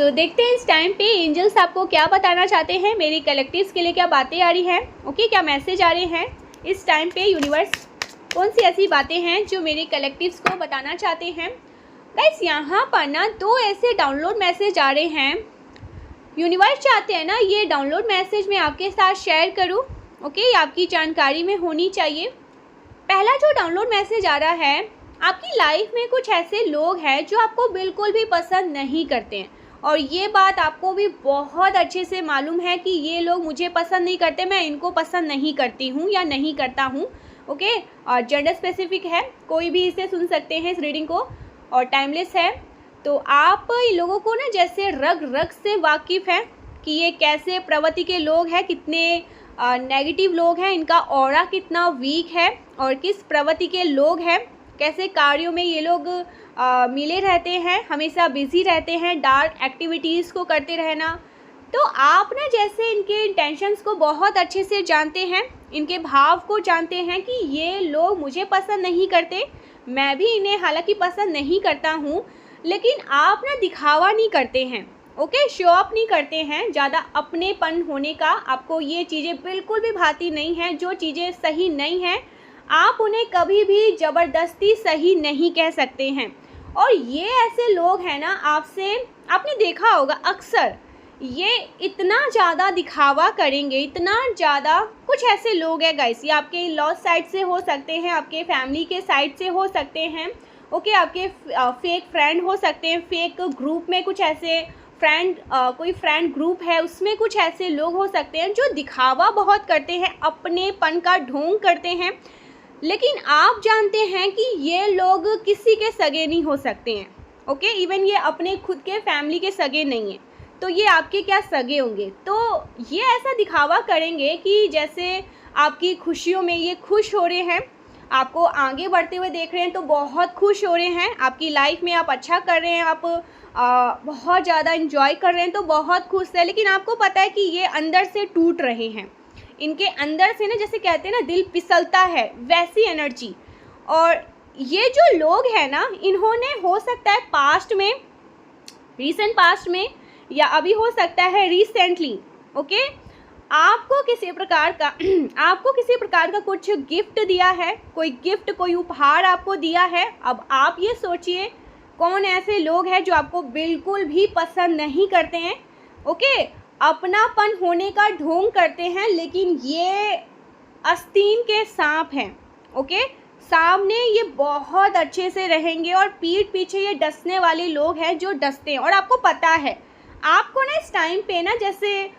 देखते हैं इस टाइम पे एंजल्स आपको क्या बताना चाहते हैं, मेरी कलेक्टिव्स के लिए क्या बातें आ रही हैं। क्या मैसेज आ रहे हैं इस टाइम पे। यूनिवर्स कौन सी ऐसी बातें हैं जो मेरे कलेक्टिव्स को बताना चाहते हैं। गाइस यहाँ पर ना 2 ऐसे डाउनलोड मैसेज आ रहे हैं। यूनिवर्स चाहते हैं ना ये डाउनलोड मैसेज मैं आपके साथ शेयर करूँ। ये आपकी जानकारी में होनी चाहिए। पहला जो डाउनलोड मैसेज आ रहा है, आपकी लाइफ में कुछ ऐसे लोग हैं जो आपको बिल्कुल भी पसंद नहीं करते हैं, और ये बात आपको भी बहुत अच्छे से मालूम है कि ये लोग मुझे पसंद नहीं करते, मैं इनको पसंद नहीं करती हूँ या नहीं करता हूँ। और जेंडर स्पेसिफिक है, कोई भी इसे सुन सकते हैं इस रीडिंग को, और टाइमलेस है। तो आप इन लोगों को ना जैसे रग रग से वाकिफ़ हैं कि ये कैसे प्रवृत्ति के लोग हैं, कितने नेगेटिव लोग हैं, इनका ऑरा कितना वीक है, और किस प्रवृत्ति के लोग हैं, कैसे कार्यों में ये लोग मिले रहते हैं, हमेशा बिजी रहते हैं, डार्क एक्टिविटीज़ को करते रहना। तो आप ना जैसे इनके इंटेंशंस को बहुत अच्छे से जानते हैं, इनके भाव को जानते हैं कि ये लोग मुझे पसंद नहीं करते, मैं भी इन्हें हालांकि पसंद नहीं करता हूँ, लेकिन आप ना दिखावा नहीं करते हैं। शो ऑफ नहीं करते हैं, ज़्यादा अपनेपन होने का आपको ये चीज़ें बिल्कुल भी भाती नहीं हैं। जो चीज़ें सही नहीं हैं आप उन्हें कभी भी ज़बरदस्ती सही नहीं कह सकते हैं। और ये ऐसे लोग हैं ना, आपसे आपने देखा होगा अक्सर ये इतना ज़्यादा दिखावा करेंगे, इतना ज़्यादा। कुछ ऐसे लोग हैं गाइस, ये आपके लॉ साइड से हो सकते हैं, आपके फैमिली के साइड से हो सकते हैं, आपके फेक फ्रेंड हो सकते हैं, फेक ग्रुप में कुछ ऐसे फ्रेंड, कोई फ्रेंड ग्रुप है उसमें कुछ ऐसे लोग हो सकते हैं जो दिखावा बहुत करते हैं, अपनेपन का ढोंग करते हैं। लेकिन आप जानते हैं कि ये लोग किसी के सगे नहीं हो सकते हैं। इवन ये अपने खुद के फैमिली के सगे नहीं हैं, तो ये आपके क्या सगे होंगे। तो ये ऐसा दिखावा करेंगे कि जैसे आपकी खुशियों में ये खुश हो रहे हैं, आपको आगे बढ़ते हुए देख रहे हैं तो बहुत खुश हो रहे हैं, आपकी लाइफ में आप अच्छा कर रहे हैं, आप बहुत ज़्यादा इंजॉय कर रहे हैं तो बहुत खुश है। लेकिन आपको पता है कि ये अंदर से टूट रहे हैं, इनके अंदर से ना जैसे कहते हैं ना दिल फिसलता है, वैसी एनर्जी। और ये जो लोग हैं ना, इन्होंने हो सकता है पास्ट में, रीसेंट पास्ट में, या अभी हो सकता है रिसेंटली, आपको किसी प्रकार का कुछ गिफ्ट दिया है, कोई गिफ्ट, कोई उपहार आपको दिया है। अब आप ये सोचिए कौन ऐसे लोग हैं जो आपको बिल्कुल भी पसंद नहीं करते हैं। अपनापन होने का ढोंग करते हैं, लेकिन ये आस्तीन के सांप हैं। सामने ये बहुत अच्छे से रहेंगे और पीठ पीछे ये डसने वाले लोग हैं जो डसते हैं। और आपको पता है, आपको ना इस टाइम पे ना जैसे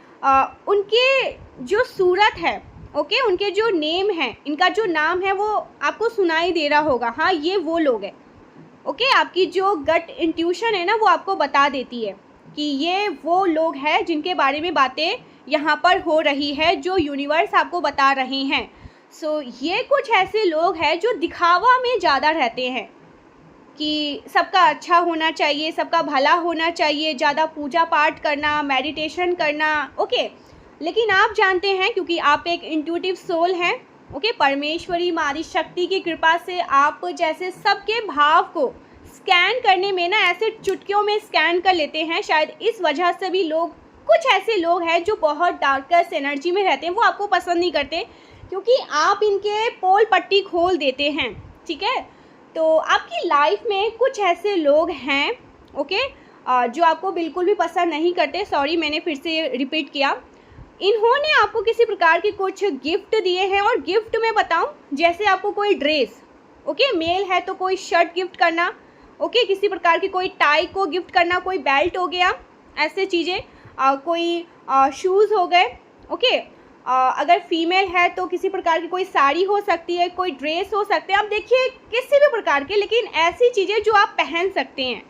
उनके जो सूरत है, उनके जो नेम है, इनका जो नाम है वो आपको सुनाई दे रहा होगा। हाँ, ये वो लोग हैं। आपकी जो गट इंट्यूशन है ना वो आपको बता देती है कि ये वो लोग हैं जिनके बारे में बातें यहाँ पर हो रही है, जो यूनिवर्स आपको बता रहे हैं। ये कुछ ऐसे लोग हैं जो दिखावा में ज़्यादा रहते हैं कि सबका अच्छा होना चाहिए, सबका भला होना चाहिए, ज़्यादा पूजा पाठ करना, मेडिटेशन करना। लेकिन आप जानते हैं, क्योंकि आप एक इंट्यूटिव सोल हैं, परमेश्वरी मारी शक्ति की कृपा से आप जैसे सबके भाव को स्कैन करने में ना ऐसे चुटकियों में स्कैन कर लेते हैं। शायद इस वजह से भी लोग, कुछ ऐसे लोग हैं जो बहुत डार्कस्ट एनर्जी में रहते हैं, वो आपको पसंद नहीं करते क्योंकि आप इनके पोल पट्टी खोल देते हैं। तो आपकी लाइफ में कुछ ऐसे लोग हैं जो आपको बिल्कुल भी पसंद नहीं करते। सॉरी, मैंने फिर से रिपीट किया। इन्होंने आपको किसी प्रकार के कुछ गिफ्ट दिए हैं, और गिफ्ट में बताऊं, जैसे आपको कोई ड्रेस, मेल है तो कोई शर्ट गिफ्ट करना, किसी प्रकार की कोई टाई को गिफ्ट करना, कोई बेल्ट हो गया, ऐसे चीज़ें, कोई शूज़ हो गए। अगर फीमेल है तो किसी प्रकार की कोई साड़ी हो सकती है, कोई ड्रेस हो सकते हैं, आप देखिए किसी भी प्रकार के, लेकिन ऐसी चीज़ें जो आप पहन सकते हैं।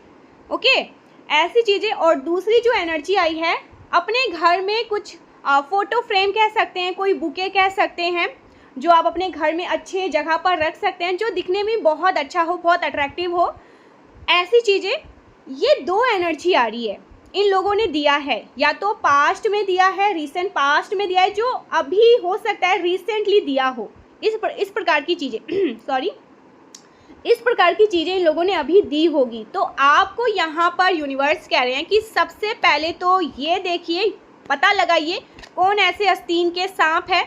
ऐसी चीज़ें। और दूसरी जो एनर्जी आई है, अपने घर में कुछ फ़ोटो फ्रेम कह सकते हैं, कोई बुके कह सकते हैं, जो आप अपने घर में अच्छे जगह पर रख सकते हैं, जो दिखने में बहुत अच्छा हो, बहुत अट्रैक्टिव हो, ऐसी चीज़ें। ये 2 एनर्जी आ रही है, इन लोगों ने दिया है, या तो पास्ट में दिया है, रीसेंट पास्ट में दिया है, जो अभी हो सकता है रिसेंटली दिया हो, इस प्रकार की चीज़ें। सॉरी, इस प्रकार की चीज़ें इन लोगों ने अभी दी होगी। तो आपको यहाँ पर यूनिवर्स कह रहे हैं कि सबसे पहले तो ये देखिए, पता लगाइए कौन ऐसे आस्तीन के सांप है।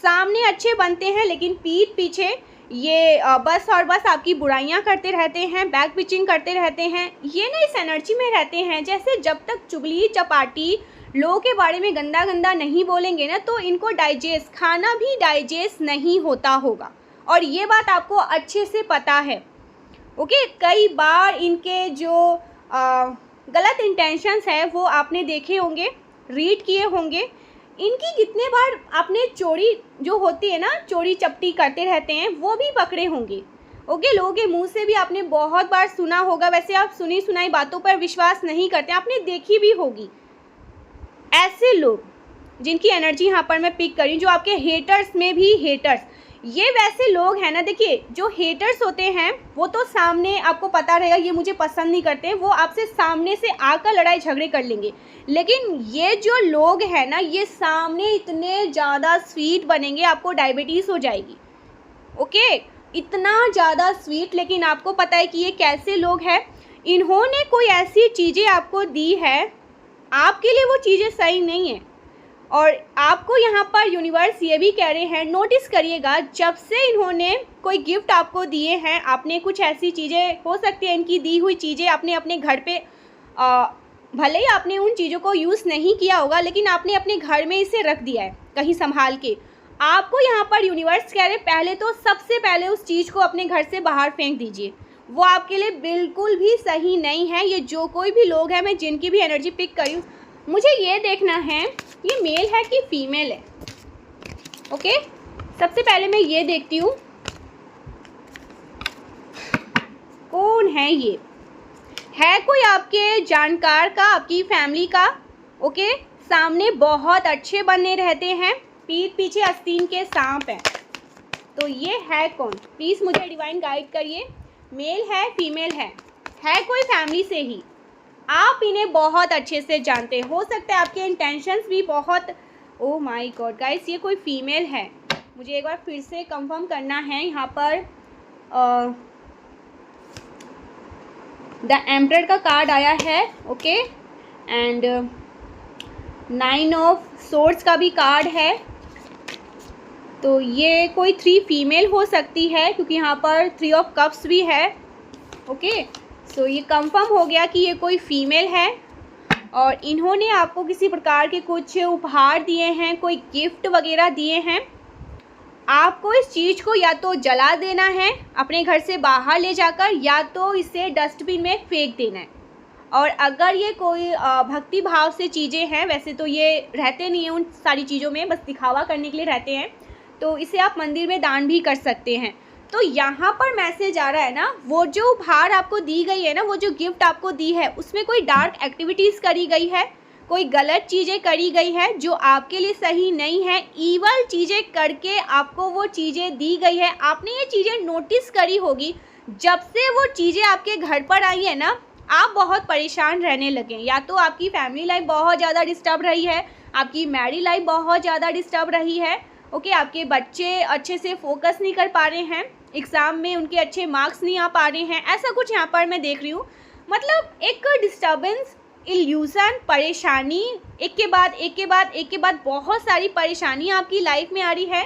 सामने अच्छे बनते हैं लेकिन पीठ पीछे ये बस और बस आपकी बुराइयां करते रहते हैं, बैक पिचिंग करते रहते हैं। ये ना इस एनर्जी में रहते हैं जैसे जब तक चुगली चपाटी लोगों के बारे में गंदा गंदा नहीं बोलेंगे ना, तो इनको खाना भी डाइजेस्ट नहीं होता होगा। और ये बात आपको अच्छे से पता है। ओके, कई बार इनके जो गलत इंटेंशंस है वो आपने देखे होंगे, रीड किए होंगे। इनकी कितने बार आपने चोरी जो होती है ना, चोरी चपटी करते रहते हैं, वो भी पकड़े होंगे। ओके, लोगों के मुंह से भी आपने बहुत बार सुना होगा। वैसे आप सुनी सुनाई बातों पर विश्वास नहीं करते, आपने देखी भी होगी। ऐसे लोग जिनकी एनर्जी यहाँ पर मैं पिक करी, जो आपके हेटर्स में भी हेटर्स, ये वैसे लोग हैं ना। देखिए, जो हेटर्स होते हैं वो तो सामने आपको पता रहेगा ये मुझे पसंद नहीं करते, वो आपसे सामने से आकर लड़ाई झगड़े कर लेंगे। लेकिन ये जो लोग हैं ना, ये सामने इतने ज़्यादा स्वीट बनेंगे, आपको डायबिटीज़ हो जाएगी। ओके, इतना ज़्यादा स्वीट। लेकिन आपको पता है कि ये कैसे लोग हैं। इन्होंने कोई ऐसी चीज़ें आपको दी है, आपके लिए वो चीज़ें सही नहीं है। और आपको यहाँ पर यूनिवर्स ये भी कह रहे हैं, नोटिस करिएगा, जब से इन्होंने कोई गिफ्ट आपको दिए हैं, आपने कुछ ऐसी चीज़ें, हो सकती है इनकी दी हुई चीज़ें आपने अपने घर पे, भले ही आपने उन चीज़ों को यूज़ नहीं किया होगा, लेकिन आपने अपने घर में इसे रख दिया है कहीं संभाल के। आपको यहाँ पर यूनिवर्स कह रहे हैं, पहले तो सबसे पहले उस चीज़ को अपने घर से बाहर फेंक दीजिए। वो आपके लिए बिल्कुल भी सही नहीं है। ये जो कोई भी लोग हैं, मैं जिनकी भी एनर्जी पिक करी हूँ, मुझे ये देखना है ये मेल है कि फीमेल है। ओके, सबसे पहले मैं ये देखती हूँ कौन है ये। है कोई आपके जानकार का, आपकी फैमिली का। ओके, सामने बहुत अच्छे बने रहते हैं, पीठ पीछे आस्तीन के सांप हैं। तो ये है कौन, प्लीज़ मुझे डिवाइन गाइड करिए। मेल है, फीमेल है कोई फैमिली से ही। आप इन्हें बहुत अच्छे से जानते हैं। हो सकता है आपके इंटेंशंस भी बहुत, ओह माय गॉड गाइस, ये कोई फीमेल है। मुझे एक बार फिर से कंफर्म करना है। यहाँ पर द एम्परर का कार्ड आया है। ओके, एंड 9 ऑफ सोर्ड्स का भी कार्ड है। तो ये कोई 3 फीमेल हो सकती है, क्योंकि यहाँ पर 3 ऑफ कप्स भी है। ओके, सो ये कंफर्म हो गया कि ये कोई फीमेल है और इन्होंने आपको किसी प्रकार के कुछ उपहार दिए हैं, कोई गिफ्ट वगैरह दिए हैं। आपको इस चीज़ को या तो जला देना है अपने घर से बाहर ले जाकर, या तो इसे डस्टबिन में फेंक देना है। और अगर ये कोई भक्ति भाव से चीज़ें हैं, वैसे तो ये रहते नहीं हैं उन सारी चीज़ों में, बस दिखावा करने के लिए रहते हैं, तो इसे आप मंदिर में दान भी कर सकते हैं। तो यहाँ पर मैसेज आ रहा है ना, वो जो उपहार आपको दी गई है ना, वो जो गिफ्ट आपको दी है, उसमें कोई डार्क एक्टिविटीज़ करी गई है, कोई गलत चीज़ें करी गई है जो आपके लिए सही नहीं है। ईवल चीज़ें करके आपको वो चीज़ें दी गई है। आपने ये चीज़ें नोटिस करी होगी, जब से वो चीज़ें आपके घर पर आई है ना, आप बहुत परेशान रहने लगे। या तो आपकी फैमिली लाइफ बहुत ज़्यादा डिस्टर्ब रही है, आपकी मैरिड लाइफ बहुत ज़्यादा डिस्टर्ब रही है। ओके, आपके बच्चे अच्छे से फोकस नहीं कर पा रहे हैं, एग्ज़ाम में उनके अच्छे मार्क्स नहीं आ पा रहे हैं, ऐसा कुछ यहाँ पर मैं देख रही हूँ। मतलब एक डिस्टर्बेंस, इल्यूज़न, परेशानी, एक के बाद बहुत सारी परेशानी आपकी लाइफ में आ रही है।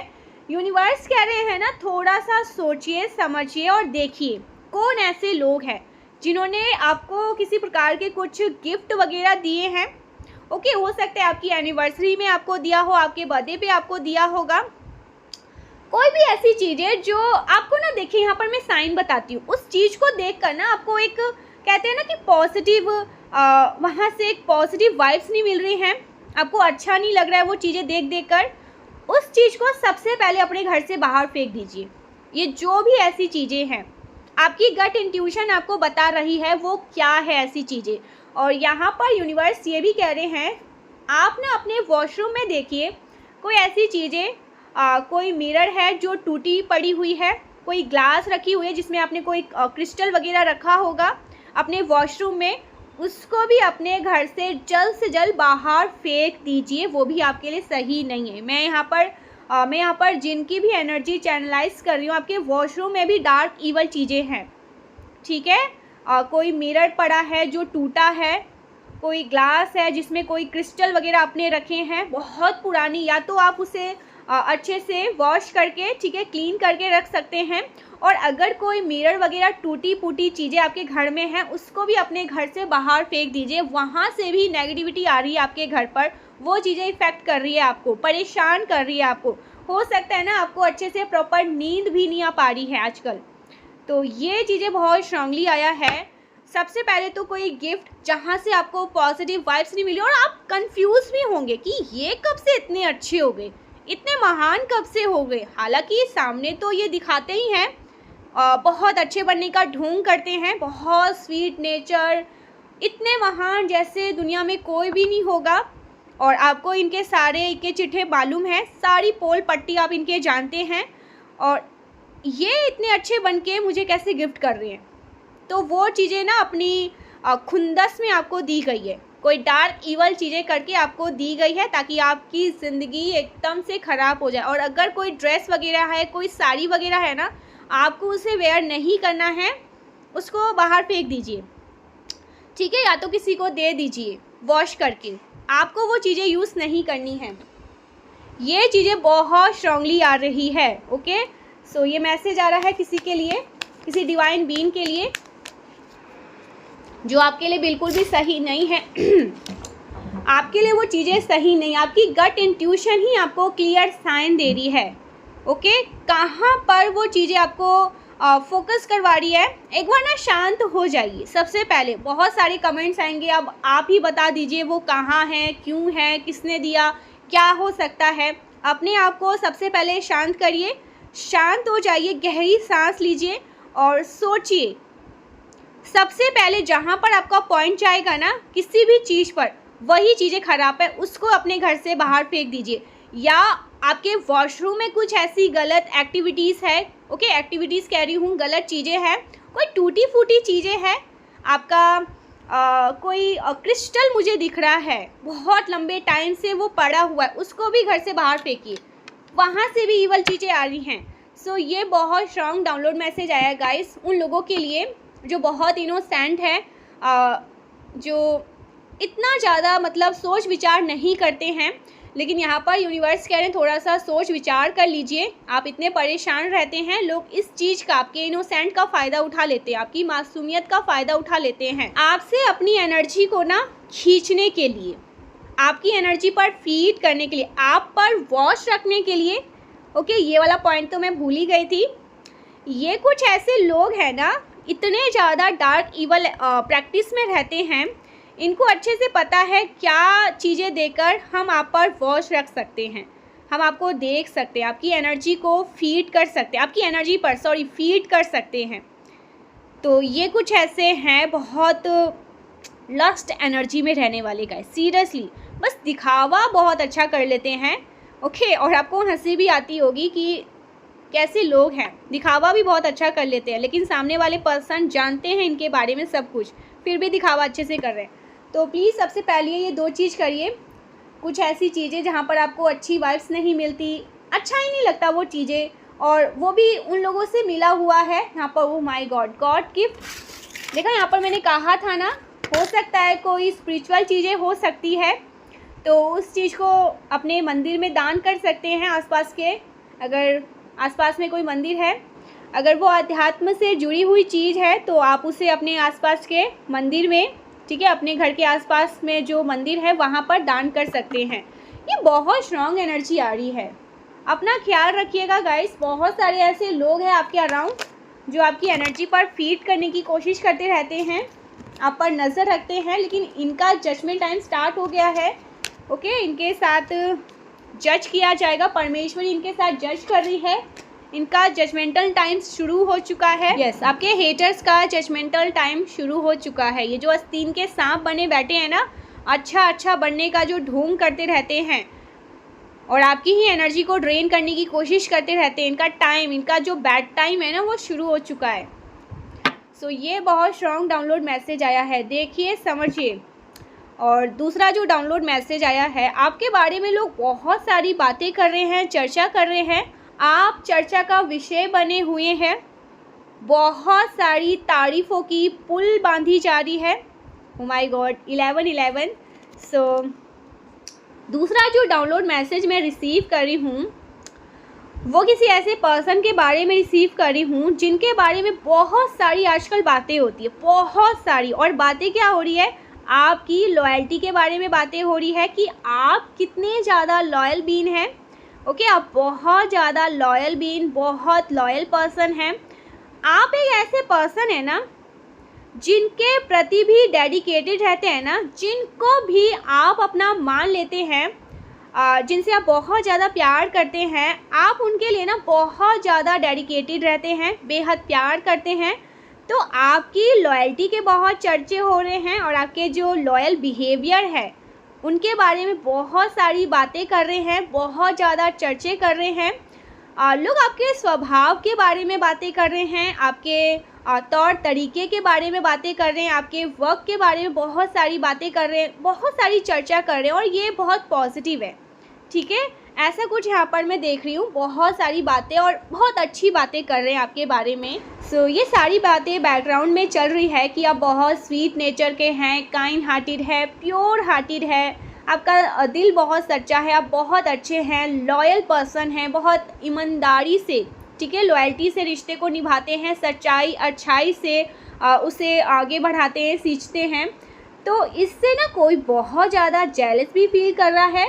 यूनिवर्स कह रहे हैं ना, थोड़ा सा सोचिए समझिए और देखिए कौन ऐसे लोग हैं जिन्होंने आपको किसी प्रकार के कुछ गिफ्ट वगैरह दिए हैं। ओके, हो सकता है आपकी एनिवर्सरी में आपको दिया हो, आपके बर्थडे पे आपको दिया होगा, कोई भी ऐसी चीज़ है जो आपको ना, देखिए यहाँ पर मैं साइन बताती हूँ, उस चीज़ को देखकर ना आपको एक, कहते हैं ना कि पॉजिटिव, वहाँ से एक पॉजिटिव वाइब्स नहीं मिल रही हैं, आपको अच्छा नहीं लग रहा है वो चीज़ें देख कर। उस चीज़ को सबसे पहले अपने घर से बाहर फेंक दीजिए। ये जो भी ऐसी चीज़ें हैं, आपकी गट इंट्यूशन आपको बता रही है वो क्या है ऐसी चीज़ें। और यहाँ पर यूनिवर्स ये भी कह रहे हैं, आप ना अपने वॉशरूम में देखिए कोई ऐसी चीज़ें, कोई मिरर है जो टूटी पड़ी हुई है, कोई ग्लास रखी हुई है जिसमें आपने कोई क्रिस्टल वगैरह रखा होगा अपने वॉशरूम में, उसको भी अपने घर से जल्द बाहर फेंक दीजिए। वो भी आपके लिए सही नहीं है। मैं यहाँ पर मैं यहाँ पर जिनकी भी एनर्जी चैनलाइज कर रही हूँ, आपके वॉशरूम में भी डार्क ईवल चीज़ें हैं, ठीक है। कोई मिरर पड़ा है जो टूटा है, कोई ग्लास है जिसमें कोई क्रिस्टल वगैरह आपने रखे हैं बहुत पुरानी, या तो आप उसे अच्छे से वॉश करके, ठीक है, क्लीन करके रख सकते हैं। और अगर कोई मिरर वगैरह टूटी फूटी चीज़ें आपके घर में हैं, उसको भी अपने घर से बाहर फेंक दीजिए। वहाँ से भी नेगेटिविटी आ रही है आपके घर पर, वो चीज़ें इफ़ेक्ट कर रही है आपको, परेशान कर रही है आपको। हो सकता है ना आपको अच्छे से प्रॉपर नींद भी नहीं आ पा रही है आजकल। तो ये चीज़ें बहुत स्ट्रांगली आया है। सबसे पहले तो कोई गिफ्ट जहाँ से आपको पॉजिटिव वाइब्स नहीं मिली और आप कंफ्यूज भी होंगे कि ये कब से इतने अच्छे हो गए, इतने महान कब से हो गए। हालांकि सामने तो ये दिखाते ही हैं, बहुत अच्छे बनने का ढोंग करते हैं, बहुत स्वीट नेचर, इतने महान जैसे दुनिया में कोई भी नहीं होगा। और आपको इनके सारे के चिट्ठे मालूम है, सारी पोल पट्टी आप इनके जानते हैं, और ये इतने अच्छे बन के मुझे कैसे गिफ्ट कर रहे हैं। तो वो चीज़ें ना अपनी खुंदस में आपको दी गई है, कोई डार्क ईवल चीज़ें करके आपको दी गई है ताकि आपकी ज़िंदगी एकदम से ख़राब हो जाए। और अगर कोई ड्रेस वगैरह है, कोई साड़ी वगैरह है ना, आपको उसे वेयर नहीं करना है, उसको बाहर फेंक दीजिए, ठीक है, या तो किसी को दे दीजिए वॉश करके। आपको वो चीज़ें यूज़ नहीं करनी है। ये चीज़ें बहुत स्ट्रांगली आ रही है। ओके, सो ये मैसेज आ रहा है किसी के लिए, किसी डिवाइन बीइंग के लिए, जो आपके लिए बिल्कुल भी सही नहीं है। आपके लिए वो चीज़ें सही नहीं, आपकी गट इंट्यूशन ही आपको क्लियर साइन दे रही है। ओके, कहाँ पर वो चीज़ें आपको फोकस करवा रही है। एक बार ना शांत हो जाइए। सबसे पहले बहुत सारे कमेंट्स आएंगे, अब आप ही बता दीजिए वो कहाँ है, क्यों है, किसने दिया, क्या हो सकता है। अपने आप को सबसे पहले शांत करिए, शांत हो जाइए, गहरी सांस लीजिए और सोचिए। सबसे पहले जहाँ पर आपका पॉइंट जाएगा ना किसी भी चीज़ पर, वही चीज़ें ख़राब है, उसको अपने घर से बाहर फेंक दीजिए। या आपके वॉशरूम में कुछ ऐसी गलत एक्टिविटीज़ है, ओके, एक्टिविटीज़ कह रही हूँ, गलत चीज़ें हैं, कोई टूटी फूटी चीज़ें हैं, आपका कोई क्रिस्टल मुझे दिख रहा है, बहुत लंबे टाइम से वो पड़ा हुआ है, उसको भी घर से बाहर फेंकिए, वहाँ से भी ईवल चीज़ें आ रही हैं। सो ये बहुत स्ट्रॉन्ग डाउनलोड मैसेज आया गाइस उन लोगों के लिए जो बहुत इनोसेंट है, जो इतना ज़्यादा मतलब सोच विचार नहीं करते हैं। लेकिन यहाँ पर यूनिवर्स कह रहे हैं थोड़ा सा सोच विचार कर लीजिए। आप इतने परेशान रहते हैं, लोग इस चीज़ का, आपके इनोसेंट का फ़ायदा उठा लेते हैं, आपकी मासूमियत का फ़ायदा उठा लेते हैं, आपसे अपनी एनर्जी को ना खींचने के लिए, आपकी एनर्जी पर फीड करने के लिए, आप पर वॉश रखने के लिए। ओके, ये वाला पॉइंट तो मैं भूल ही गई थी। ये कुछ ऐसे लोग हैं ना, इतने ज़्यादा डार्क ईवल प्रैक्टिस में रहते हैं, इनको अच्छे से पता है क्या चीज़ें देकर हम आप पर वॉश रख सकते हैं, हम आपको देख सकते हैं, आपकी एनर्जी को फीड कर सकते हैं, आपकी एनर्जी पर फीड कर सकते हैं। तो ये कुछ ऐसे हैं बहुत लस्ट एनर्जी में रहने वाले गाइस, सीरियसली बस दिखावा बहुत अच्छा कर लेते हैं। ओके, और आपको हंसी भी आती होगी कि कैसे लोग हैं, दिखावा भी बहुत अच्छा कर लेते हैं, लेकिन सामने वाले पर्सन जानते हैं इनके बारे में सब कुछ, फिर भी दिखावा अच्छे से कर रहे हैं। तो प्लीज़ सबसे पहले ये दो चीज़ करिए, कुछ ऐसी चीज़ें जहाँ पर आपको अच्छी वाइब्स नहीं मिलती, अच्छा ही नहीं लगता वो चीज़ें, और वो भी उन लोगों से मिला हुआ है यहाँ पर। वो माय गॉड, गॉड गिफ्ट। देखा यहाँ पर मैंने कहा था ना, हो सकता है कोई स्पिरिचुअल चीज़ें हो सकती है, तो उस चीज़ को अपने मंदिर में दान कर सकते हैं आसपास के, अगर आसपास में कोई मंदिर है, अगर वो अध्यात्म से जुड़ी हुई चीज़ है तो आप उसे अपने आसपास के मंदिर में, ठीक है, अपने घर के आसपास में जो मंदिर है वहाँ पर दान कर सकते हैं। ये बहुत स्ट्रॉन्ग एनर्जी आ रही है, अपना ख्याल रखिएगा गाइस। बहुत सारे ऐसे लोग हैं आपके अराउंड जो आपकी एनर्जी पर फीड करने की कोशिश करते रहते हैं, आप पर नज़र रखते हैं, लेकिन इनका जजमेंट टाइम स्टार्ट हो गया है। ओके, इनके साथ जज किया जाएगा, परमेश्वरी इनके साथ जज कर रही है, इनका जजमेंटल टाइम शुरू हो चुका है। यस, आपके हेटर्स का जजमेंटल टाइम शुरू हो चुका है। ये जो आस्तीन के सांप बने बैठे हैं ना, अच्छा बनने का जो ढोंग करते रहते हैं और आपकी ही एनर्जी को ड्रेन करने की कोशिश करते रहते हैं, इनका टाइम, इनका जो बैड टाइम है ना, वो शुरू हो चुका है। सो ये बहुत स्ट्रॉन्ग डाउनलोड मैसेज आया है, देखिए, समझिए। और दूसरा जो डाउनलोड मैसेज आया है, आपके बारे में लोग बहुत सारी बातें कर रहे हैं, चर्चा कर रहे हैं, आप चर्चा का विषय बने हुए हैं, बहुत सारी तारीफ़ों की पुल बांधी जा रही है। Oh my God, 1111। सो दूसरा जो डाउनलोड मैसेज मैं रिसीव कर रही हूँ वो किसी ऐसे पर्सन के बारे में रिसीव कर रही हूँ जिनके बारे में बहुत सारी आजकल बातें होती है, बहुत सारी। और बातें क्या हो रही है, आपकी लॉयल्टी के बारे में बातें हो रही है कि आप कितने ज़्यादा लॉयल बीन हैं। ओके, आप बहुत ज़्यादा लॉयल बीन, बहुत लॉयल पर्सन हैं। आप एक ऐसे पर्सन है ना जिनके प्रति भी डेडिकेटेड रहते हैं ना, जिनको भी आप अपना मान लेते हैं, जिनसे आप बहुत ज़्यादा प्यार करते हैं, आप उनके लिए ना बहुत ज़्यादा डेडिकेटेड रहते हैं, बेहद प्यार करते हैं। तो आपकी लॉयल्टी के बहुत चर्चे हो रहे हैं और आपके जो लॉयल बिहेवियर है उनके बारे में बहुत सारी बातें कर रहे हैं, बहुत ज़्यादा चर्चे कर रहे हैं। लोग आपके स्वभाव के बारे में बातें कर रहे हैं, आपके तौर तरीके के बारे में बातें कर रहे हैं, आपके वर्क के बारे में बहुत सारी बातें कर रहे हैं, बहुत सारी चर्चा कर रहे हैं और ये बहुत पॉजिटिव है। ठीक है, ऐसा कुछ यहाँ पर मैं देख रही हूँ, बहुत सारी बातें और बहुत अच्छी बातें कर रहे हैं आपके बारे में। सो ये सारी बातें बैकग्राउंड में चल रही है कि आप बहुत स्वीट नेचर के हैं, काइंड हार्टेड है, प्योर हार्टेड है, आपका दिल बहुत सच्चा है, आप बहुत अच्छे हैं, लॉयल पर्सन हैं, बहुत ईमानदारी से, ठीक है, लॉयल्टी से रिश्ते को निभाते हैं, सच्चाई अच्छाई से उसे आगे बढ़ाते हैं, सींचते हैं। तो इससे ना कोई बहुत ज़्यादा जेलस भी फील कर रहा है।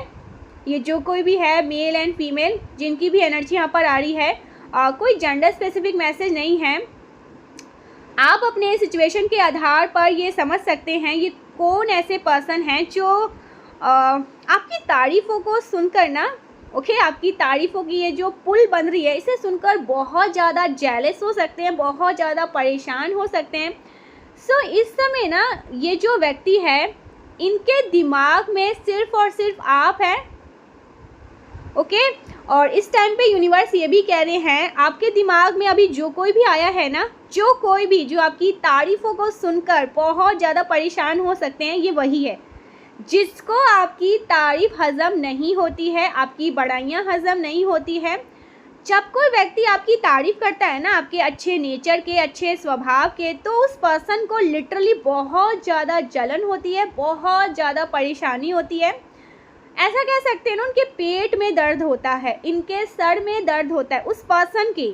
ये जो कोई भी है, मेल एंड फीमेल, जिनकी भी एनर्जी यहाँ पर आ रही है, कोई जेंडर स्पेसिफिक मैसेज नहीं है। आप अपने सिचुएशन के आधार पर ये समझ सकते हैं ये कौन ऐसे पर्सन हैं जो आपकी तारीफ़ों को सुनकर ना, ओके, आपकी तारीफ़ों की ये जो पुल बन रही है इसे सुनकर बहुत ज़्यादा जेलस हो सकते हैं, बहुत ज़्यादा परेशान हो सकते हैं। सो इस समय ना ये जो व्यक्ति है इनके दिमाग में सिर्फ़ और सिर्फ आप हैं। ओके, और इस टाइम पे यूनिवर्स ये भी कह रहे हैं आपके दिमाग में अभी जो कोई भी आया है ना, जो कोई भी जो आपकी तारीफ़ों को सुनकर बहुत ज़्यादा परेशान हो सकते हैं, ये वही है जिसको आपकी तारीफ़ हज़म नहीं होती है, आपकी बड़ाइयाँ हज़म नहीं होती है। जब कोई व्यक्ति आपकी तारीफ़ करता है ना, आपके अच्छे नेचर के, अच्छे स्वभाव के, तो उस पर्सन को लिटरली बहुत ज़्यादा जलन होती है, बहुत ज़्यादा परेशानी होती है। ऐसा कह सकते हैं ना, उनके पेट में दर्द होता है, इनके सर में दर्द होता है उस पर्सन के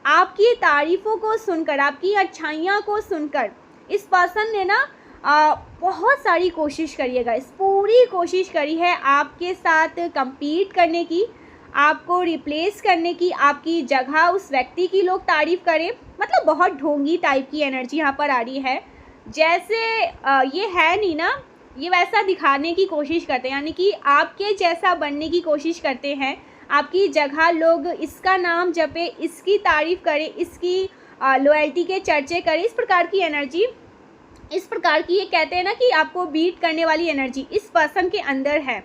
आपकी तारीफ़ों को सुनकर, आपकी अच्छाइयाँ को सुनकर। इस पर्सन ने ना बहुत सारी कोशिश करिएगा, इस पूरी कोशिश करी है आपके साथ compete करने की, आपको रिप्लेस करने की, आपकी जगह उस व्यक्ति की लोग तारीफ़ करें। मतलब बहुत ढोंगी टाइप की एनर्जी यहाँ पर आ रही है, जैसे ये है नहीं ना, ये वैसा दिखाने की कोशिश करते हैं, यानी कि आपके जैसा बनने की कोशिश करते हैं। आपकी जगह लोग इसका नाम जपे, इसकी तारीफ़ करें, इसकी लॉयल्टी के चर्चे करें, इस प्रकार की एनर्जी, इस प्रकार की, ये कहते हैं ना कि आपको बीट करने वाली एनर्जी इस पर्सन के अंदर है।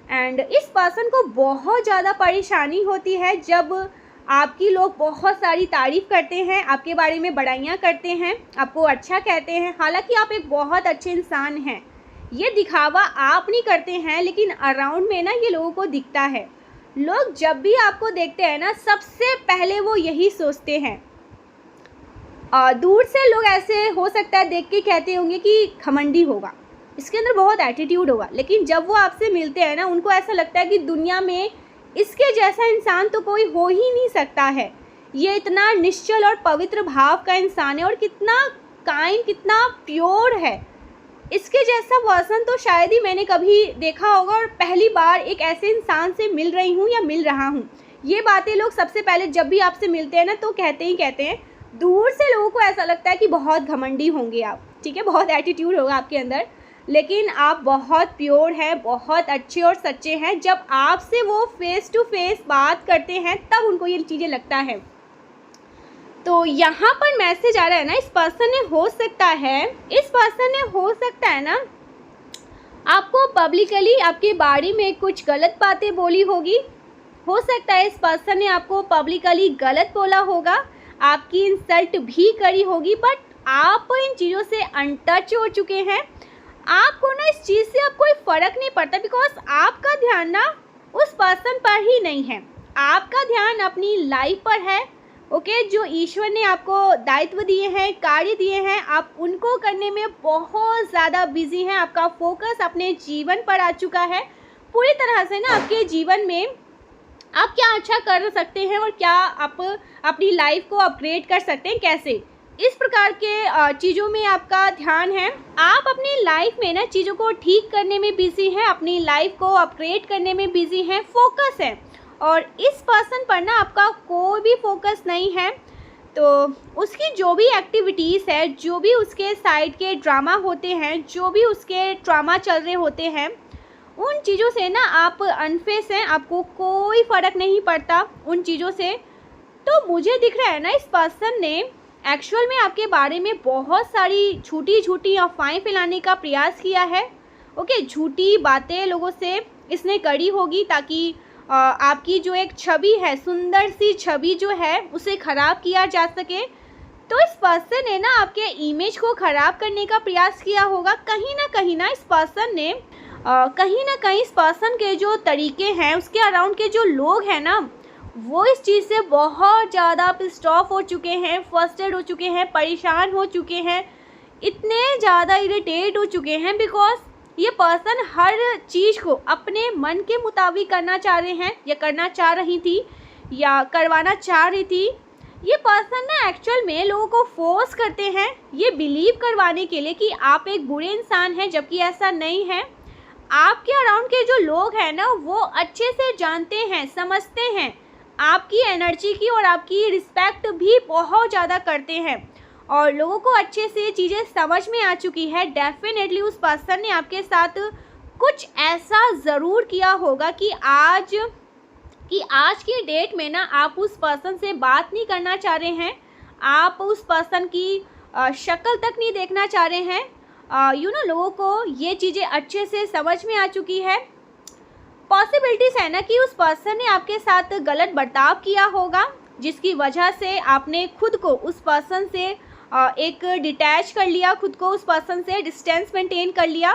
एंड इस पर्सन को बहुत ज़्यादा परेशानी होती है जब आपकी लोग बहुत सारी तारीफ़ करते हैं, आपके बारे में बड़ाइयाँ करते हैं, आपको अच्छा कहते हैं, हालांकि आप एक बहुत अच्छे इंसान हैं। ये दिखावा आप नहीं करते हैं, लेकिन अराउंड में ना ये लोगों को दिखता है। लोग जब भी आपको देखते हैं ना, सबसे पहले वो यही सोचते हैं। दूर से लोग ऐसे हो सकता है देख के कहते होंगे कि घमंडी होगा, इसके अंदर बहुत एटीट्यूड होगा, लेकिन जब वो आपसे मिलते हैं ना, उनको ऐसा लगता है कि दुनिया में इसके जैसा इंसान तो कोई हो ही नहीं सकता है। ये इतना निश्चल और पवित्र भाव का इंसान है और कितना काइंड, कितना प्योर है। इसके जैसा पर्सन तो शायद ही मैंने कभी देखा होगा और पहली बार एक ऐसे इंसान से मिल रही हूँ या मिल रहा हूँ। ये बातें लोग सबसे पहले जब भी आपसे मिलते हैं ना तो कहते ही कहते हैं। दूर से लोगों को ऐसा लगता है कि बहुत घमंडी होंगे आप, ठीक है, बहुत एटीट्यूड होगा आपके अंदर, लेकिन आप बहुत प्योर हैं, बहुत अच्छे और सच्चे हैं। जब आपसे वो फेस टू फेस बात करते हैं तब उनको ये चीज़ें लगता है। तो यहाँ पर मैसेज आ रहा है ना, इस पर्सन ने हो सकता है ना आपको पब्लिकली आपके बारे में कुछ गलत बातें बोली होगी। हो सकता है इस पर्सन ने आपको पब्लिकली गलत बोला होगा, आपकी इंसल्ट भी करी होगी, बट आप इन चीज़ों से अनटच हो चुके हैं। आपको ना इस चीज़ से अब कोई फ़र्क नहीं पड़ता, बिकॉज आपका ध्यान ना उस पर्सन पर ही नहीं है, आपका ध्यान अपनी लाइफ पर है। ओके, जो ईश्वर ने आपको दायित्व दिए हैं, कार्य दिए हैं, आप उनको करने में बहुत ज़्यादा बिजी हैं। आपका फोकस अपने जीवन पर आ चुका है पूरी तरह से ना। आपके जीवन में आप क्या अच्छा कर सकते हैं और क्या आप अपनी लाइफ को अपग्रेड कर सकते हैं, कैसे, इस प्रकार के चीज़ों में आपका ध्यान है। आप अपनी लाइफ में ना चीज़ों को ठीक करने में बिजी हैं, अपनी लाइफ को अपग्रेड करने में बिजी हैं, फोकस है। और इस पर्सन पर ना आपका कोई भी फोकस नहीं है। तो उसकी जो भी एक्टिविटीज़ है, जो भी उसके साइड के ड्रामा होते हैं, जो भी उसके ड्रामा चल रहे होते हैं, उन चीज़ों से ना आप अनफेस हैं, आपको कोई फ़र्क नहीं पड़ता उन चीज़ों से। तो मुझे दिख रहा है ना इस पर्सन ने एक्चुअल में आपके बारे में बहुत सारी झूठी झूठी अफवाहें फैलाने का प्रयास किया है। ओके, झूठी बातें लोगों से इसने करी होगी ताकि आपकी जो एक छवि है, सुंदर सी छवि जो है, उसे ख़राब किया जा सके। तो इस पर्सन ने ना आपके इमेज को ख़राब करने का प्रयास किया होगा। कहीं ना इस पर्सन ने कहीं ना कहीं इस पर्सन के जो तरीके हैं, उसके अराउंड के जो लोग हैं ना, वो इस चीज़ से बहुत ज़्यादा पिस्ड ऑफ हो चुके हैं, फ्रस्ट्रेट हो चुके हैं, परेशान हो चुके हैं, इतने ज़्यादा इरिटेट हो चुके हैं, बिकॉज ये पर्सन हर चीज़ को अपने मन के मुताबिक करना चाह रहे हैं, या करना चाह रही थी, या करवाना चाह रही थी। ये पर्सन ना एक्चुअल में लोगों को फोर्स करते हैं ये बिलीव करवाने के लिए कि आप एक बुरे इंसान हैं, जबकि ऐसा नहीं है। आपके अराउंड के जो लोग हैं ना, वो अच्छे से जानते हैं, समझते हैं आपकी एनर्जी की, और आपकी रिस्पेक्ट भी बहुत ज़्यादा करते हैं, और लोगों को अच्छे से चीज़ें समझ में आ चुकी है। डेफिनेटली उस पर्सन ने आपके साथ कुछ ऐसा ज़रूर किया होगा कि आज की डेट में ना आप उस पर्सन से बात नहीं करना चाह रहे हैं, आप उस पर्सन की शक्ल तक नहीं देखना चाह रहे हैं। लोगों को ये चीज़ें अच्छे से समझ में आ चुकी है। पॉसिबिलिटीज़ है ना कि उस पर्सन ने आपके साथ गलत बर्ताव किया होगा, जिसकी वजह से आपने खुद को उस पर्सन से एक डिटैच कर लिया, खुद को उस पर्सन से डिस्टेंस मेंटेन कर लिया।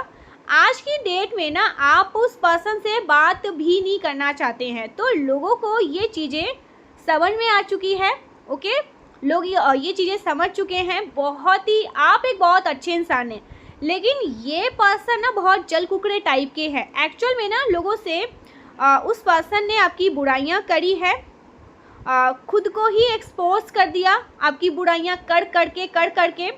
आज की डेट में ना आप उस पर्सन से बात भी नहीं करना चाहते हैं। तो लोगों को ये चीज़ें समझ में आ चुकी है। ओके, लोग ये चीज़ें समझ चुके हैं। आप एक बहुत अच्छे इंसान हैं, लेकिन ये पर्सन ना बहुत जल कुकड़े टाइप के हैं। एक्चुअल में ना लोगों से उस पर्सन ने आपकी बुराइयां करी है, खुद को ही एक्सपोज कर दिया, आपकी बुराइयां कर करके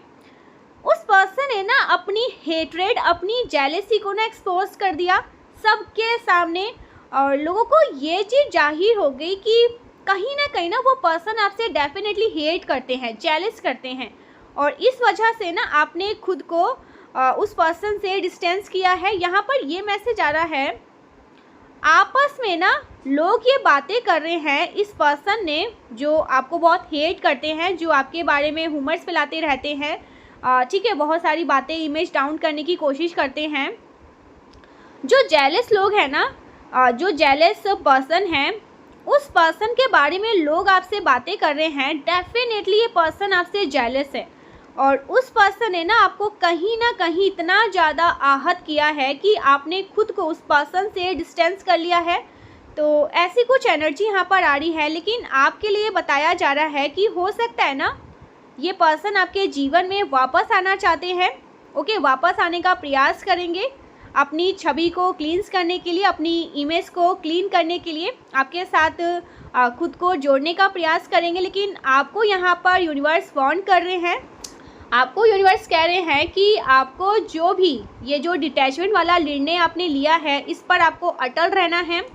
उस पर्सन ने ना अपनी हेट्रेड, अपनी जेलेसी को ना एक्सपोज कर दिया सबके सामने, और लोगों को ये चीज़ जाहिर हो गई कि कहीं ना वो पर्सन आपसे डेफिनेटली हेट करते हैं, जेलस करते हैं, और इस वजह से ना आपने खुद को उस पर्सन से डिस्टेंस किया है। यहाँ पर ये मैसेज आ रहा है, आपस में ना लोग ये बातें कर रहे हैं, इस पर्सन ने जो आपको बहुत हेट करते हैं, जो आपके बारे में ह्यूमर्स फैलाते रहते हैं, ठीक है, बहुत सारी बातें इमेज डाउन करने की कोशिश करते हैं। जो जेलस लोग हैं ना, जो जेलस पर्सन हैं, उस पर्सन के बारे में लोग आपसे बातें कर रहे हैं, डेफिनेटली ये पर्सन आपसे जेलस है, और उस पर्सन ने ना आपको कहीं ना कहीं इतना ज़्यादा आहत किया है कि आपने खुद को उस पर्सन से डिस्टेंस कर लिया है। तो ऐसी कुछ एनर्जी यहाँ पर आ रही है, लेकिन आपके लिए बताया जा रहा है कि हो सकता है ना ये पर्सन आपके जीवन में वापस आना चाहते हैं। ओके, वापस आने का प्रयास करेंगे, अपनी छवि को क्लींस करने के लिए, अपनी इमेज को क्लीन करने के लिए आपके साथ खुद को जोड़ने का प्रयास करेंगे। लेकिन आपको यहाँ पर यूनिवर्स वार्न कर रहे हैं, आपको यूनिवर्स कह रहे हैं कि आपको जो भी ये जो डिटैचमेंट वाला निर्णय आपने लिया है, इस पर आपको अटल रहना है।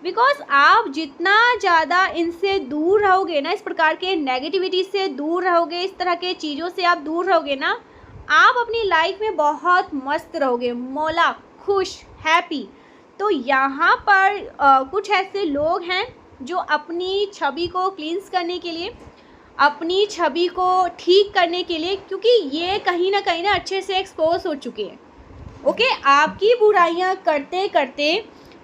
बिकॉज आप जितना ज़्यादा इनसे दूर रहोगे ना, इस प्रकार के नेगेटिविटी से दूर रहोगे, इस तरह के चीज़ों से आप दूर रहोगे ना, आप अपनी लाइफ में बहुत मस्त रहोगे, मौला, खुश, हैप्पी। तो यहाँ पर कुछ ऐसे लोग हैं जो अपनी छवि को क्लींस करने के लिए, अपनी छवि को ठीक करने के लिए, क्योंकि ये कहीं ना अच्छे से एक्सपोज हो चुके हैं। ओके, आपकी बुराइयां करते करते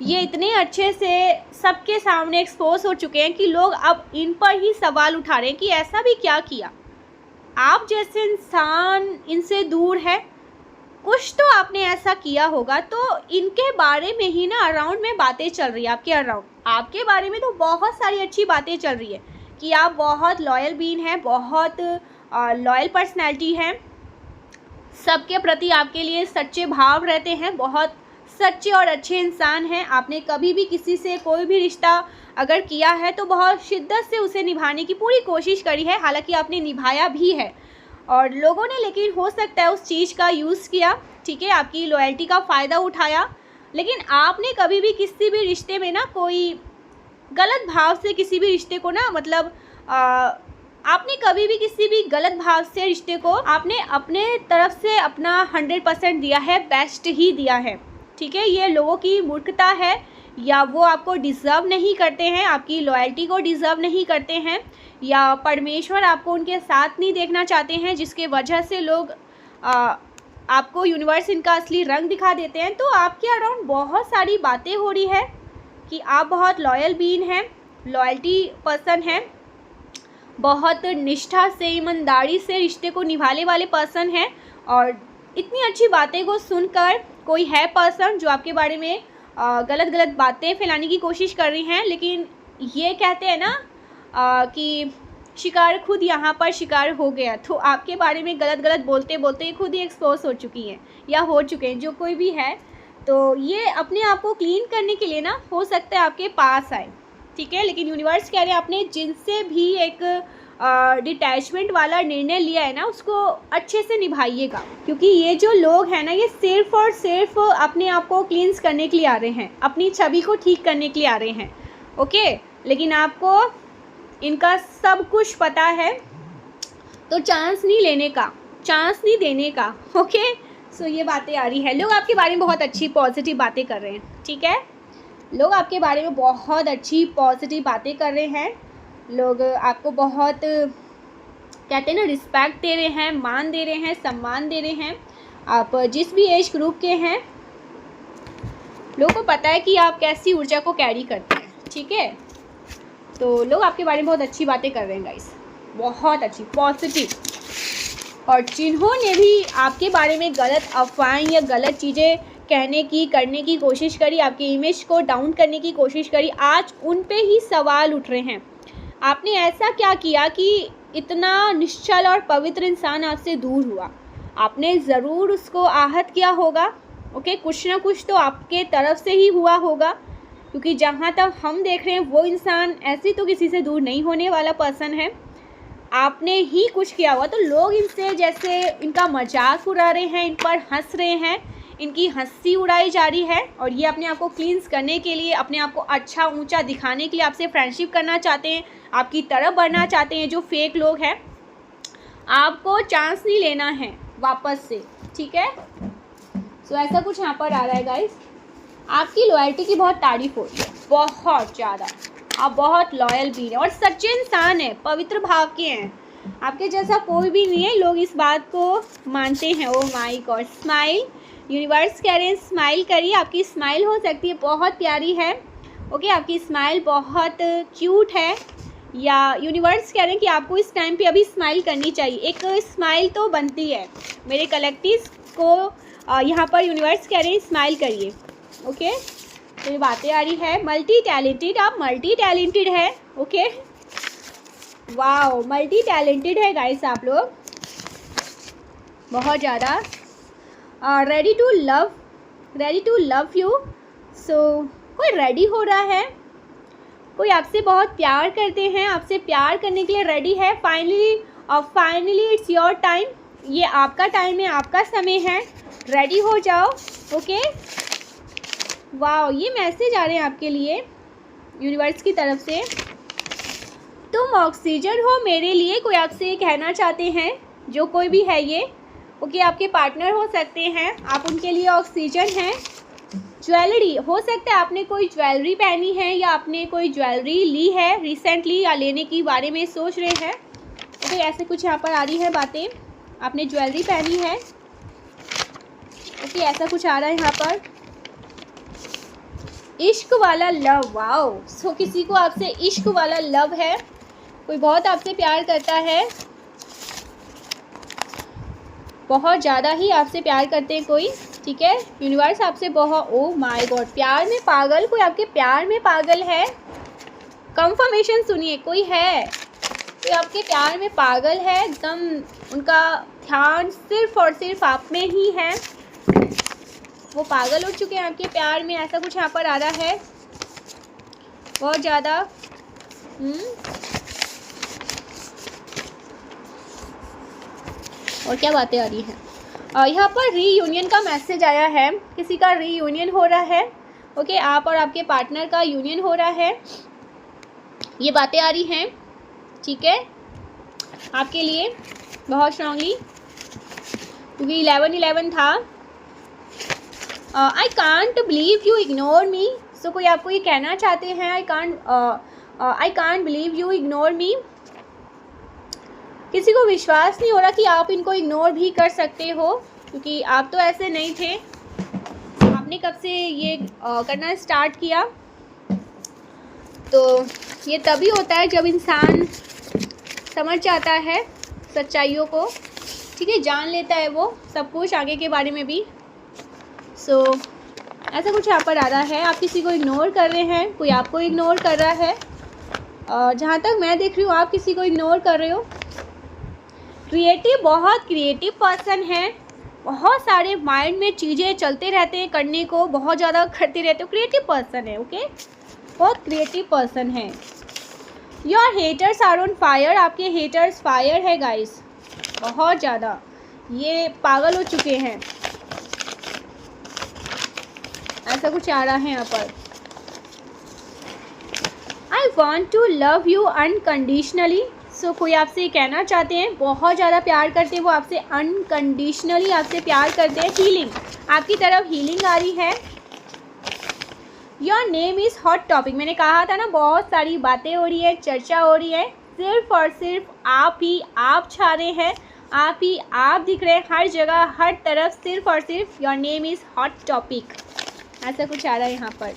ये इतने अच्छे से सबके सामने एक्सपोज हो चुके हैं कि लोग अब इन पर ही सवाल उठा रहे हैं कि ऐसा भी क्या किया, आप जैसे इंसान इनसे दूर है, कुछ तो आपने ऐसा किया होगा, तो इनके बारे में ही ना अराउंड में बातें चल रही है, आपके अराउंड आपके बारे में तो बहुत सारी अच्छी बातें चल रही है कि आप बहुत लॉयल बीन हैं, बहुत लॉयल पर्सनैलिटी हैं, सबके प्रति आपके लिए सच्चे भाव रहते हैं, बहुत सच्चे और अच्छे इंसान हैं। आपने कभी भी किसी से कोई भी रिश्ता अगर किया है तो बहुत शिद्दत से उसे निभाने की पूरी कोशिश करी है, हालांकि आपने निभाया भी है और लोगों ने लेकिन हो सकता है उस चीज़ का यूज़ किया, ठीक है, आपकी लॉयल्टी का फ़ायदा उठाया। लेकिन आपने कभी भी किसी भी रिश्ते में ना कोई गलत भाव से किसी भी रिश्ते को ना मतलब आपने कभी भी किसी भी गलत भाव से रिश्ते को आपने अपने तरफ से अपना 100% दिया है, बेस्ट ही दिया है, ठीक है। ये लोगों की मूर्खता है या वो आपको डिज़र्व नहीं करते हैं, आपकी लॉयल्टी को डिज़र्व नहीं करते हैं, या परमेश्वर आपको उनके साथ नहीं देखना चाहते हैं, जिसके वजह से लोग आपको यूनिवर्स इनका असली रंग दिखा देते हैं। तो आपके अराउंड बहुत सारी बातें हो रही है कि आप बहुत लॉयल बीन हैं, लॉयल्टी पर्सन हैं, बहुत निष्ठा से ईमानदारी से रिश्ते को निभाने वाले पर्सन हैं। और इतनी अच्छी बातें को सुनकर कोई है पर्सन जो आपके बारे में गलत गलत बातें फैलाने की कोशिश कर रही हैं, लेकिन ये कहते हैं ना कि शिकार खुद यहाँ पर शिकार हो गया, तो आपके बारे में गलत गलत बोलते बोलते खुद ही एक्सपोज हो चुकी हैं या हो चुके हैं जो कोई भी है। तो ये अपने आप को क्लीन करने के लिए ना हो सकता है आपके पास आए, ठीक है, लेकिन यूनिवर्स कह रहे हैं आपने जिनसे भी एक डिटैचमेंट वाला निर्णय लिया है ना उसको अच्छे से निभाइएगा, क्योंकि ये जो लोग हैं ना ये सिर्फ और सिर्फ अपने आप को क्लींस करने के लिए आ रहे हैं, अपनी छवि को ठीक करने के लिए आ रहे हैं, ओके। लेकिन आपको इनका सब कुछ पता है, तो चांस नहीं लेने का, चांस नहीं देने का, ओके। सो ये बातें आ रही है, लोग आपके बारे में बहुत अच्छी पॉजिटिव बातें कर रहे हैं, ठीक है, लोग आपके बारे में बहुत अच्छी पॉजिटिव बातें कर रहे हैं, लोग आपको बहुत कहते हैं ना रिस्पेक्ट दे रहे हैं, मान दे रहे हैं, सम्मान दे रहे हैं। आप जिस भी एज ग्रुप के हैं लोगों को पता है कि आप कैसी ऊर्जा को कैरी करते हैं, ठीक है। तो लोग आपके बारे में बहुत अच्छी बातें कर रहे हैं गाइस, बहुत अच्छी पॉजिटिव। और जिन्होंने भी आपके बारे में गलत अफवाहें या गलत चीज़ें कहने की करने की कोशिश करी, आपकी इमेज को डाउन करने की कोशिश करी, आज उन पे ही सवाल उठ रहे हैं। आपने ऐसा क्या किया कि इतना निश्चल और पवित्र इंसान आपसे दूर हुआ? आपने ज़रूर उसको आहत किया होगा, ओके, कुछ ना कुछ तो आपके तरफ से ही हुआ होगा, क्योंकि जहाँ तक हम देख रहे हैं वो इंसान ऐसे तो किसी से दूर नहीं होने वाला पर्सन है। आपने ही कुछ किया हुआ, तो लोग इनसे जैसे इनका मजाक उड़ा रहे हैं, इन पर हंस रहे हैं, इनकी हंसी उड़ाई जा रही है, और ये अपने आप को क्लींस करने के लिए, अपने आप को अच्छा ऊंचा दिखाने के लिए आपसे फ्रेंडशिप करना चाहते हैं, आपकी तरफ बढ़ना चाहते हैं। जो फेक लोग हैं आपको चांस नहीं लेना है वापस से, ठीक है। सो ऐसा कुछ यहाँ पर आ रहा है गाइस, आपकी लॉयल्टी की बहुत तारीफ हो रही है, बहुत ज़्यादा। आप बहुत लॉयल भी हैं और सच्चे इंसान हैं, पवित्र भाव के हैं, आपके जैसा कोई भी नहीं है, लोग इस बात को मानते हैं। Oh my God, smile, universe कह रहे हैं स्माइल करिए, आपकी स्माइल हो सकती है बहुत प्यारी है, ओके, आपकी स्माइल बहुत क्यूट है, या यूनिवर्स कह रहे हैं कि आपको इस टाइम पे अभी स्माइल करनी चाहिए, एक स्माइल तो बनती है। मेरे कलेक्टिव्स को यहाँ पर यूनिवर्स कह रहे हैं स्माइल करिए, ओके। तो ये बातें आ रही है, मल्टी टैलेंटेड, आप मल्टी टैलेंटेड है, ओके, वाओ, मल्टी टैलेंटेड है गाइस आप लोग, बहुत ज़्यादा। Ready to love you. So कोई रेडी हो रहा है, कोई आपसे बहुत प्यार करते हैं, आपसे प्यार करने के लिए रेडी है। फाइनली इट्स योर टाइम, ये आपका टाइम है, आपका समय है, रेडी हो जाओ, ओके। वाओ, ये मैसेज आ रहे हैं आपके लिए यूनिवर्स की तरफ से, तुम ऑक्सीजन हो मेरे लिए, कोई आपसे कहना चाहते हैं, जो कोई भी है ये, ओके, आपके पार्टनर हो सकते हैं, आप उनके लिए ऑक्सीजन हैं। ज्वेलरी हो सकता है, आपने कोई ज्वेलरी पहनी है या आपने कोई ज्वेलरी ली है रिसेंटली या लेने की बारे में सोच रहे हैं, ओके, ऐसे कुछ यहाँ पर आ रही है बातें, आपने ज्वेलरी पहनी है, ओके, ऐसा कुछ आ रहा है यहाँ पर। इश्क वाला लव, वाओ, सो किसी को आपसे इश्क वाला लव है, कोई बहुत आपसे प्यार करता है, बहुत ज़्यादा ही आपसे प्यार करते हैं कोई, ठीक है। यूनिवर्स आपसे बहुत, ओह माय गॉड, प्यार में पागल, कोई आपके प्यार में पागल है। कंफर्मेशन सुनिए, कोई है, कोई आपके प्यार में पागल है, एकदम उनका ध्यान सिर्फ और सिर्फ आप में ही है। वो पागल हो चुके हैं आपके प्यार में, ऐसा कुछ यहाँ पर आ रहा है बहुत ज़्यादा। और क्या बातें आ रही हैं। यहाँ पर रीयूनियन का मैसेज आया है, किसी का रीयूनियन हो रहा है। ओके, आप और आपके पार्टनर का यूनियन हो रहा है, ये बातें आ रही हैं, ठीक है, आपके लिए बहुत स्ट्रांगली, क्योंकि 11-11 था। I can't believe you ignore me. So कोई आपको ये कहना चाहते हैं, I can't believe you ignore me. किसी को विश्वास नहीं हो रहा कि आप इनको इग्नोर भी कर सकते हो, क्योंकि आप तो ऐसे नहीं थे। आपने कब से ये करना स्टार्ट किया? तो ये तभी होता है जब इंसान समझ जाता है सच्चाइयों को, ठीक है, जान लेता है वो सब कुछ आगे के बारे में भी। सो ऐसा कुछ यहाँ पर आ रहा है, आप किसी को इग्नोर कर रहे हैं, कोई आपको इग्नोर कर रहा है। जहाँ तक मैं देख रही हूँ आप किसी को इग्नोर कर रहे हो। क्रिएटिव, बहुत क्रिएटिव पर्सन है, बहुत सारे माइंड में चीज़ें चलते रहते हैं करने को, बहुत ज़्यादा करते रहते हो, क्रिएटिव पर्सन है। ओके, बहुत क्रिएटिव पर्सन है। Your haters are on fire, आपके हेटर्स फायर है गाइस, बहुत ज़्यादा, ये पागल हो चुके हैं, ऐसा कुछ आ रहा है यहाँ पर। I want to love you unconditionally. So कोई आपसे ये कहना चाहते हैं, बहुत ज़्यादा प्यार करते हैं वो आपसे, अनकंडीशनली आपसे प्यार करते हैं। हीलिंग, आपकी तरफ हीलिंग आ रही है। Your name is hot topic, मैंने कहा था ना, बहुत सारी बातें हो रही है, चर्चा हो रही है, सिर्फ और सिर्फ आप ही आप छा रहे हैं, आप ही आप दिख रहे हैं हर जगह हर तरफ, सिर्फ और सिर्फ your name is hot topic, ऐसा कुछ आ रहा है यहाँ पर।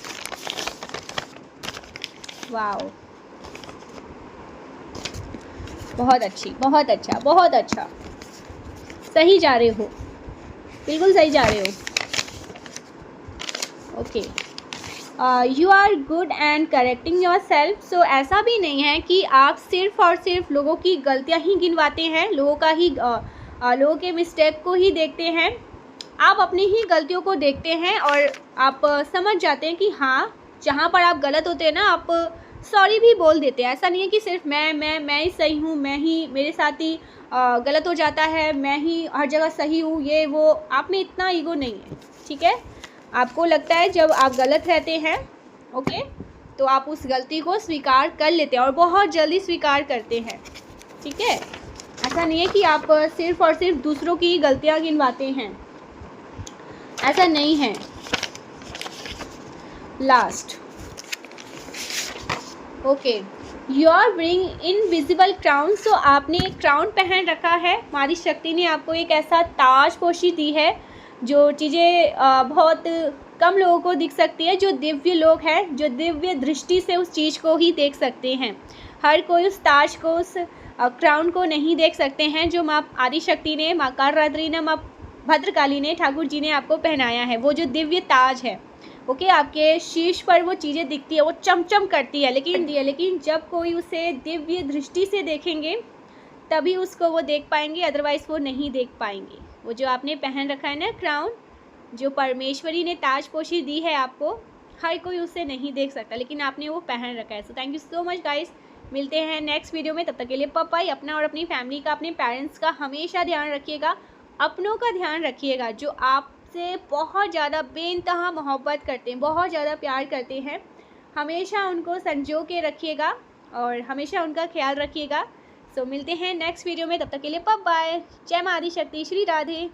वाओ, बहुत अच्छी, बहुत अच्छा, बहुत अच्छा, सही जा रहे हो, बिल्कुल सही जा रहे हो। Okay, you are good and correcting yourself. So ऐसा भी नहीं है कि आप सिर्फ और सिर्फ लोगों की गलतियां ही गिनवाते हैं, लोगों के मिस्टेक को ही देखते हैं, आप अपनी ही गलतियों को देखते हैं और आप समझ जाते हैं कि हाँ, जहाँ पर आप गलत होते हैं ना, आप सॉरी भी बोल देते हैं। ऐसा नहीं है कि सिर्फ मैं ही सही हूँ, मैं ही, मेरे साथ ही गलत हो जाता है, मैं ही हर जगह सही हूँ, ये वो, आप में इतना ईगो नहीं है, ठीक है। आपको लगता है जब आप गलत रहते हैं, ओके, तो आप उस गलती को स्वीकार कर लेते हैं और बहुत जल्दी स्वीकार करते हैं, ठीक है। ऐसा नहीं है कि आप सिर्फ और सिर्फ दूसरों की गलतियाँ गिनवाते हैं, ऐसा नहीं है। Last, okay, you are bring invisible crown. So आपने एक क्राउन पहन रखा है, मारी शक्ति ने आपको एक ऐसा ताजपोशी दी है जो चीज़ें बहुत कम लोगों को दिख सकती है, जो दिव्य लोग हैं, जो दिव्य दृष्टि से उस चीज़ को ही देख सकते हैं। हर कोई उस ताज को, उस क्राउन को नहीं देख सकते हैं जो माँ आदि शक्ति ने, माँ कालरात्रि ने, माँ भद्रकाली ने, ठाकुर जी ने आपको पहनाया है, वो जो दिव्य ताज है। ओके, आपके शीर्ष पर वो चीज़ें दिखती है, वो चमचम करती है, लेकिन जब कोई उसे दिव्य दृष्टि से देखेंगे तभी उसको वो देख पाएंगे, अदरवाइज़ वो नहीं देख पाएंगे। वो जो आपने पहन रखा है ना क्राउन, जो परमेश्वरी ने ताजपोशी दी है आपको, हर कोई उसे नहीं देख सकता, लेकिन आपने वो पहन रखा है। So thank you so much guys, मिलते हैं नेक्स्ट वीडियो में, तब तक के लिए बाय। अपना और अपनी फैमिली का, अपने पेरेंट्स का हमेशा ध्यान रखिएगा, अपनों का ध्यान रखिएगा, जो आपसे बहुत ज़्यादा बेइंतहा मोहब्बत करते हैं, बहुत ज़्यादा प्यार करते हैं, हमेशा उनको संजो के रखिएगा और हमेशा उनका ख्याल रखिएगा। सो मिलते हैं नेक्स्ट वीडियो में, तब तक के लिए बाय। जय माँ आदि शक्ति, श्री राधे।